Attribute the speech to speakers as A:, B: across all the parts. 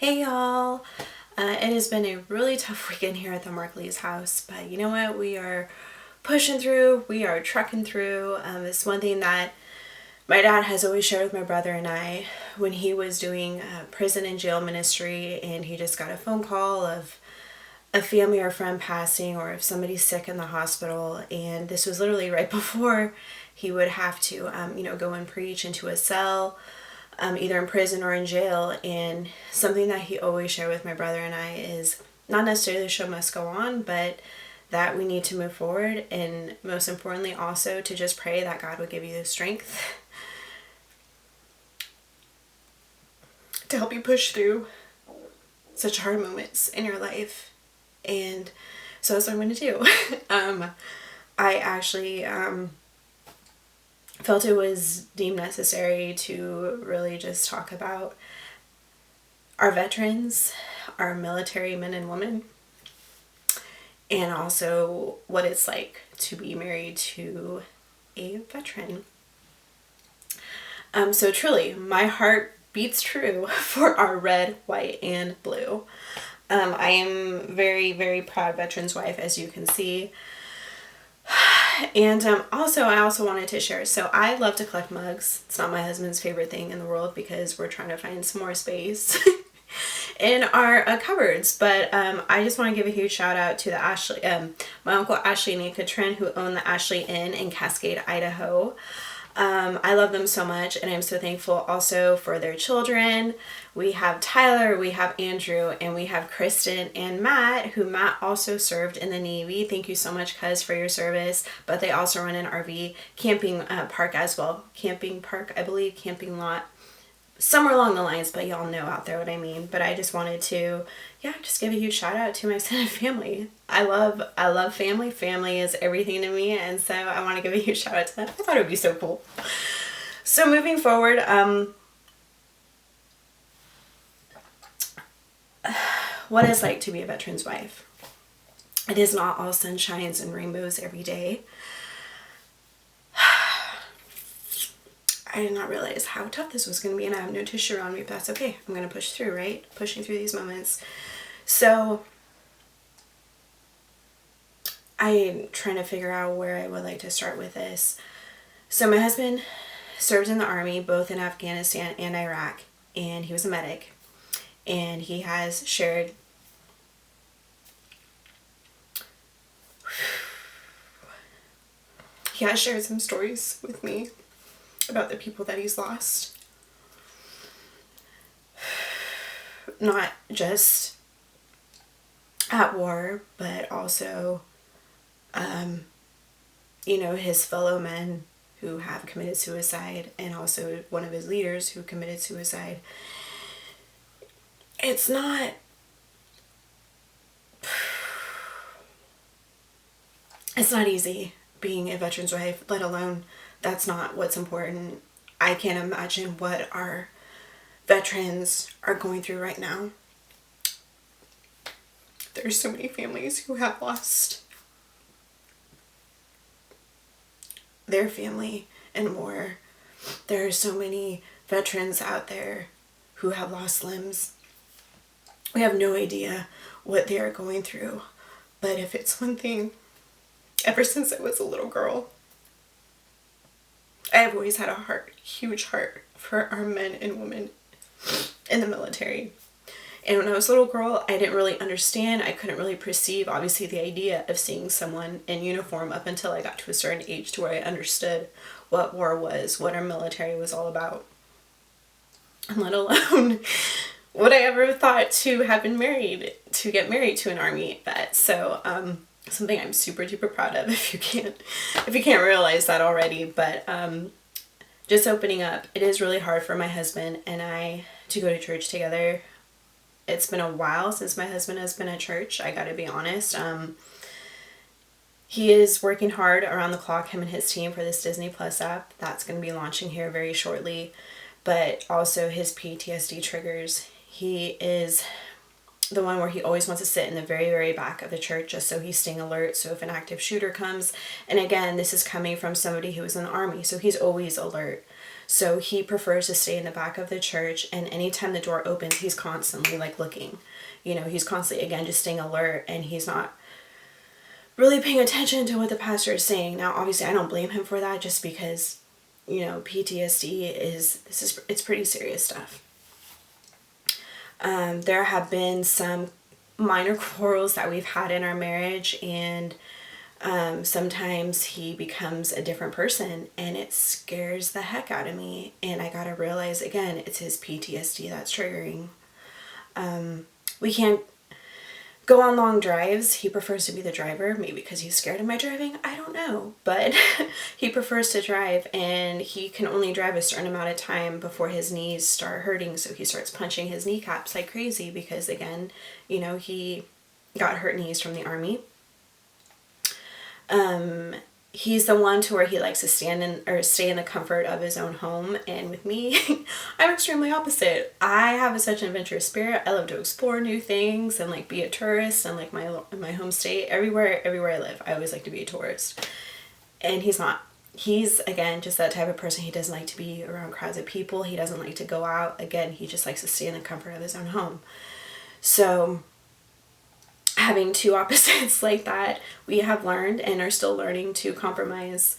A: Hey y'all! It has been a really tough weekend here at the Markley's house, but you know what? We are pushing through, we are trucking through. It's one thing that my dad has always shared with my brother and I when he was doing prison and jail ministry, and he just got a phone call of a family or friend passing, or if somebody's sick in the hospital, and this was literally right before he would have to, go and preach into a cell, either in prison or in jail. And something that he always shared with my brother and I is not necessarily the show must go on, but that we need to move forward, and most importantly also to just pray that God would give you the strength to help you push through such hard moments in your life. And so that's what I'm going to do. I actually felt it was deemed necessary to really just talk about our veterans, our military men and women, and also what it's like to be married to a veteran. So truly, my heart beats true for our red, white, and blue. I am very, very proud veterans wife, as you can see. And I also wanted to share, so I love to collect mugs. It's not my husband's favorite thing in the world because we're trying to find some more space in our cupboards. But I just want to give a huge shout out to the Ashley, my uncle Ashley and Katrin, who own the Ashley Inn in Cascade, Idaho. I love them so much, and I'm so thankful also for their children. We have Tyler, we have Andrew, and we have Kristen and Matt, who Matt also served in the Navy. Thank you so much, cuz, for your service. But they also run an RV camping park as well. Camping park, I believe, camping lot. Somewhere along the lines, but y'all know out there what I mean. But I just wanted to, just give a huge shout out to my extended family. I love family. Family is everything to me, and so I want to give a huge shout out to them. I thought it would be so cool. So moving forward, what it's like to be a veteran's wife. It is not all sunshines and rainbows every day. I did not realize how tough this was going to be, and I have no tissue around me, but that's okay. I'm going to push through, right? Pushing through these moments. So I'm trying to figure out where I would like to start with this. So my husband served in the Army, both in Afghanistan and Iraq, and he was a medic. And he has shared some stories with me about the people that he's lost. Not just at war, but also, his fellow men who have committed suicide, and also one of his leaders who committed suicide. It's not easy being a veteran's wife, let alone that's not what's important. I can't imagine what our veterans are going through right now. There's so many families who have lost their family and more. There are so many veterans out there who have lost limbs. We have no idea what they are going through. But if it's one thing, ever since I was a little girl, I have always had a huge heart for our men and women in the military. And when I was a little girl, I didn't really understand. I couldn't really perceive, obviously, the idea of seeing someone in uniform up until I got to a certain age to where I understood what war was, what our military was all about. And let alone would I ever thought to have been married, to get married to an Army vet. So, something I'm super duper proud of, if you can't realize that already. But just opening up, it is really hard for my husband and I to go to church together. It's been a while since my husband has been at church, I gotta be honest. He is working hard around the clock, him and his team, for this Disney Plus app that's going to be launching here very shortly. But also his PTSD triggers. He is the one where he always wants to sit in the very, very back of the church just so he's staying alert. So if an active shooter comes, and again, this is coming from somebody who was in the Army, so he's always alert. So he prefers to stay in the back of the church, and anytime the door opens, he's constantly like looking. He's constantly, again, just staying alert, and he's not really paying attention to what the pastor is saying. Now, obviously, I don't blame him for that, just because, PTSD it's pretty serious stuff. There have been some minor quarrels that we've had in our marriage, and sometimes he becomes a different person, and it scares the heck out of me. And I gotta realize, again, it's his PTSD that's triggering. We can't go on long drives. He prefers to be the driver, maybe because he's scared of my driving, I don't know, but he prefers to drive, and he can only drive a certain amount of time before his knees start hurting, so he starts punching his kneecaps like crazy, because again, he got hurt knees from the army. He's the one to where he likes to stay in the comfort of his own home. And with me, I'm extremely opposite. I have such an adventurous spirit. I love to explore new things and like be a tourist, and like my home state, everywhere I live, I always like to be a tourist. And he's not. He's, again, just that type of person. He doesn't like to be around crowds of people. He doesn't like to go out. Again, he just likes to stay in the comfort of his own home. So having two opposites like that, we have learned and are still learning to compromise,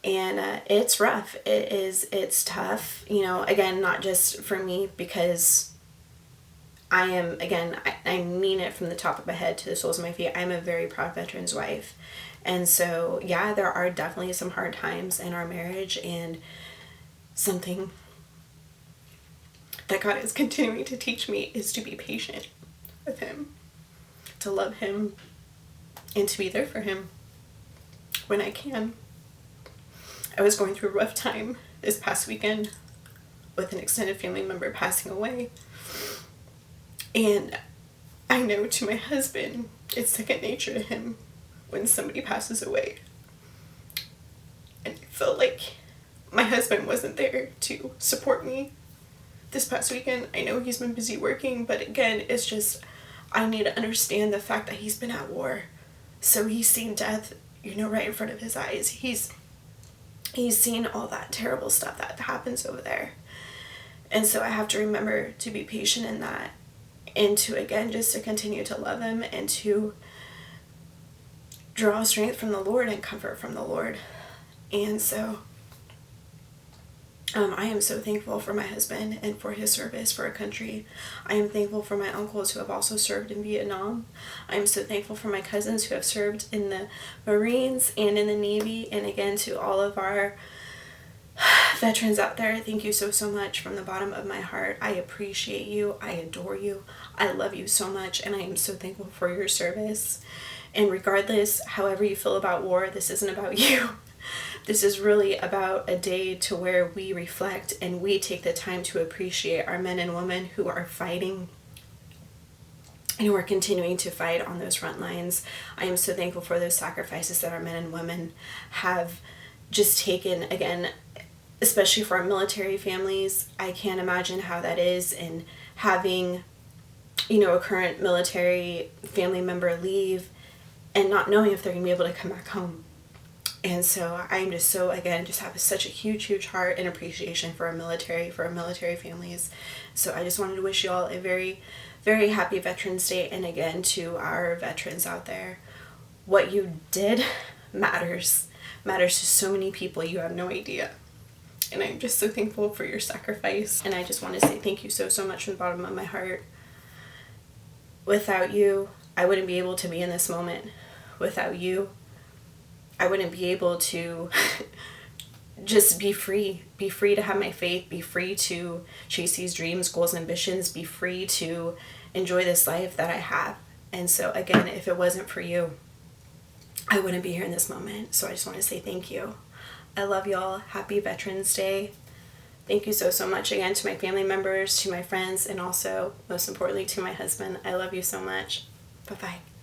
A: and it's rough. It's tough, again, not just for me, because I am, again, I mean it from the top of my head to the soles of my feet, I'm a very proud veteran's wife. And so, yeah, there are definitely some hard times in our marriage, and something that God is continuing to teach me is to be patient with him, to love him, and to be there for him when I can. I was going through a rough time this past weekend with an extended family member passing away. And I know, to my husband, it's second nature to him when somebody passes away. And I felt like my husband wasn't there to support me this past weekend. I know he's been busy working, but again, it's just, I need to understand the fact that he's been at war. So he's seen death, right in front of his eyes. He's seen all that terrible stuff that happens over there. And so I have to remember to be patient in that, and to, again, just to continue to love him, and to draw strength from the Lord and comfort from the Lord. And so I am so thankful for my husband and for his service for our country. I am thankful for my uncles who have also served in Vietnam. I am so thankful for my cousins who have served in the Marines and in the Navy. And again, to all of our veterans out there, thank you so much from the bottom of my heart. I appreciate you. I adore you. I love you so much, and I am so thankful for your service. And regardless, however you feel about war, this isn't about you. This is really about a day to where we reflect and we take the time to appreciate our men and women who are fighting and who are continuing to fight on those front lines. I am so thankful for those sacrifices that our men and women have just taken, again, especially for our military families. I can't imagine how that is, and having, a current military family member leave and not knowing if they're going to be able to come back home. And so I'm just so, again, just have such a huge heart and appreciation for our military families. So I just wanted to wish you all a very, very happy Veterans Day. And again, to our veterans out there, what you did matters to so many people. You have no idea. And I'm just so thankful for your sacrifice. And I just want to say thank you so much from the bottom of my heart. Without you, I wouldn't be able to be in this moment. Without you, I wouldn't be able to just be free to have my faith, be free to chase these dreams, goals, ambitions, be free to enjoy this life that I have. And so again, if it wasn't for you, I wouldn't be here in this moment. So I just want to say thank you. I love y'all. Happy Veterans Day. Thank you so much again to my family members, to my friends, and also, most importantly, to my husband. I love you so much. Bye-bye.